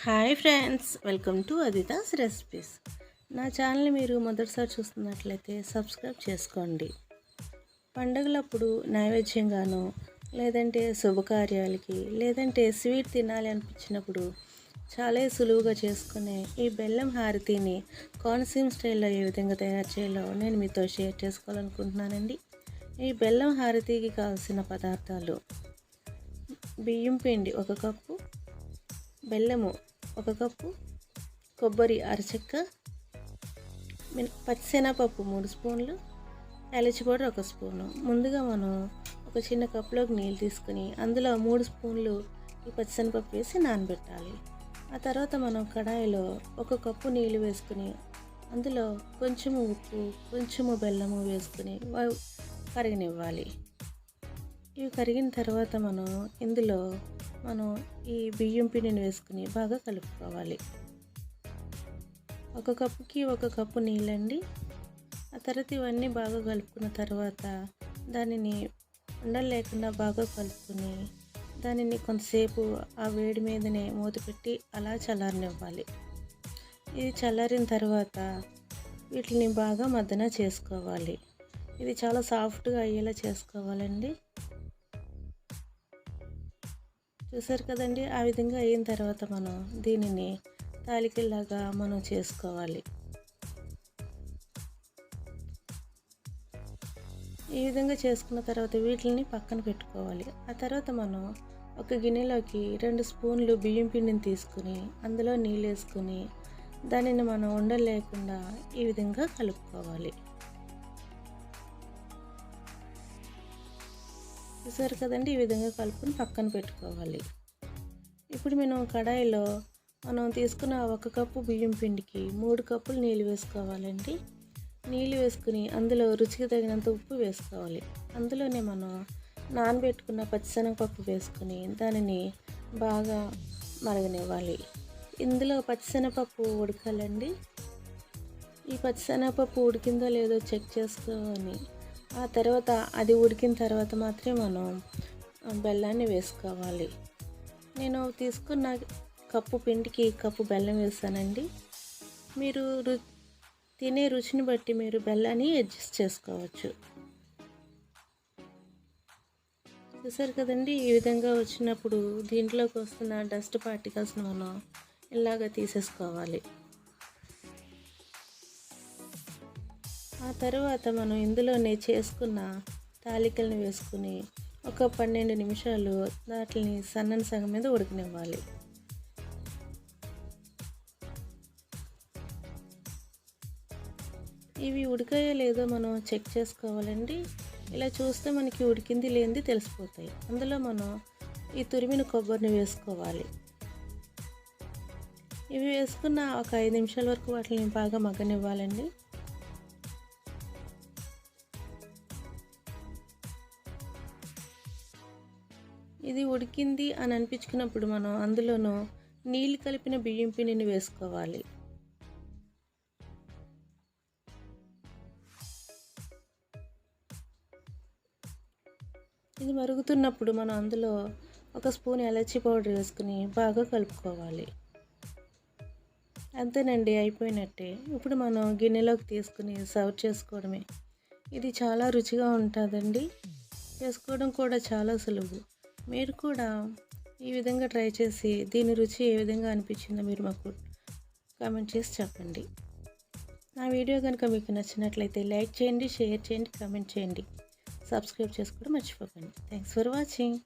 Hi friends, welcome to Aditha's recipes. నా ఛానల్ని మీరు మొదటిసారి చూస్తున్నట్లయితే సబ్స్క్రైబ్ చేసుకోండి. పండుగలప్పుడు నైవేద్యంగాను, లేదంటే శుభకార్యాలకి, లేదంటే స్వీట్ తినాలి అనిపించినప్పుడు చాలా సులువుగా చేసుకునే ఈ బెల్లం హారతిని కోనసీమ స్టైల్లో ఏ విధంగా తయారు చేయాలో నేను మీతో షేర్ చేసుకోవాలనుకుంటున్నానండి. ఈ బెల్లం హారతికి కావాల్సిన పదార్థాలు: బియ్యం పిండి 1 కప్పు, బెల్లము 1 కప్పు, కొబ్బరి అరచెక్క, పచ్చిశనగపప్పు 3 స్పూన్లు, ఎలచి పౌడర్ 1 స్పూను. ముందుగా మనం ఒక చిన్న కప్పులోకి నీళ్ళు తీసుకుని అందులో 3 స్పూన్లు ఈ పచ్చిశనగపప్పు వేసి నానబెట్టాలి. ఆ తర్వాత మనం కడాయిలో 1 కప్పు నీళ్ళు వేసుకుని అందులో కొంచెము ఉప్పు, కొంచెము బెల్లము వేసుకుని కరగనివ్వాలి. ఇవి కరిగిన తర్వాత ఇందులో మనం ఈ బియ్యం పిండిని వేసుకుని బాగా కలుపుకోవాలి. 1 కప్పుకి 1 కప్పు నీళ్ళండి. ఆ తర్వాత ఇవన్నీ బాగా కలుపుకున్న తర్వాత దానిని ఉండలు లేకుండా బాగా కలుపుకొని దానిని కొంతసేపు ఆ వేడి మీదనే మూత పెట్టి అలా చల్లారనివ్వాలి. ఇది చల్లారిన తర్వాత వీటిని బాగా మద్దన చేసుకోవాలి. ఇది చాలా సాఫ్ట్గా అయ్యేలా చేసుకోవాలండి. చూసారు కదండి, ఆ విధంగా అయిన తర్వాత మనం దీనిని తాలికల్లాగా మనం చేసుకోవాలి. ఈ విధంగా చేసుకున్న తర్వాత వీటిని పక్కన పెట్టుకోవాలి. ఆ తర్వాత మనం ఒక గిన్నెలోకి 2 స్పూన్లు బియ్యం పిండిని తీసుకుని అందులో నీళ్ళు వేసుకుని దానిని మనం ఉండలు లేకుండా ఈ విధంగా కలుపుకోవాలి. చూసారు కదండి, ఈ విధంగా కలుపుకొని పక్కన పెట్టుకోవాలి. ఇప్పుడు కడాయిలో మనం తీసుకున్న 1 కప్పు బియ్యం పిండికి 3 కప్పులు నీళ్ళు వేసుకోవాలండి. నీళ్ళు వేసుకుని అందులో రుచికి తగినంత ఉప్పు వేసుకోవాలి. అందులోనే మనం నానబెట్టుకున్న పచ్చిశనగపప్పు వేసుకుని దానిని బాగా మరగనివ్వాలి. ఇందులో పచ్చిశనగపప్పు ఉడకాలండి. ఈ పచ్చిశనగపప్పు ఉడికిందో లేదో చెక్ చేసుకొని ఆ తర్వాత అది ఉడికిన తర్వాత మాత్రమే మనం బెల్లాన్ని వేసుకోవాలి. నేను తీసుకున్న కప్పు పిండికి కప్పు బెల్లం వేసానండి. మీరు తినే రుచిని బట్టి మీరు బెల్లాన్ని అడ్జస్ట్ చేసుకోవచ్చు. చూసారు కదండి, ఈ విధంగా వచ్చినప్పుడు దీంట్లోకి వస్తున్న డస్ట్ పార్టికల్స్ని మనం ఇలాగ తీసేసుకోవాలి. ఆ తర్వాత మనం ఇందులోనే చేసుకున్న తాలికల్ని వేసుకుని ఒక 12 నిమిషాలు వాటిని సన్నని సగం మీద ఉడకనివ్వాలి. ఇవి ఉడికాయో లేదో మనం చెక్ చేసుకోవాలండి. ఇలా చూస్తే మనకి ఉడికింది లేనిది తెలిసిపోతాయి. అందులో మనం ఈ తురిమిన కొబ్బరిని వేసుకోవాలి. ఇవి వేసుకున్న ఒక 5 నిమిషాల వరకు వాటిని బాగా మగ్గనివ్వాలండి. ఇది ఉడికింది అని అనిపించుకున్నప్పుడు మనం అందులోనూ నీళ్ళు కలిపిన బియ్యం పిండిని వేసుకోవాలి. ఇది మరుగుతున్నప్పుడు మనం అందులో 1 స్పూన్ ఎలచి పౌడర్ వేసుకుని బాగా కలుపుకోవాలి. అంతేనండి, అయిపోయినట్టే. ఇప్పుడు మనం గిన్నెలోకి తీసుకుని సర్వ్ చేసుకోవడమే. ఇది చాలా రుచిగా ఉంటుందండి. చేసుకోవడం కూడా చాలా సులువు. మీరు కూడా ఈ విధంగా ట్రై చేసి దీని రుచి ఏ విధంగా అనిపించిందో మీరు మాకు కామెంట్ చేసి చెప్పండి. నా వీడియో కనుక మీకు నచ్చినట్లయితే లైక్ చేయండి, షేర్ చేయండి, కామెంట్ చేయండి, సబ్స్క్రైబ్ చేసుకోవడం మర్చిపోకండి. Thanks for watching.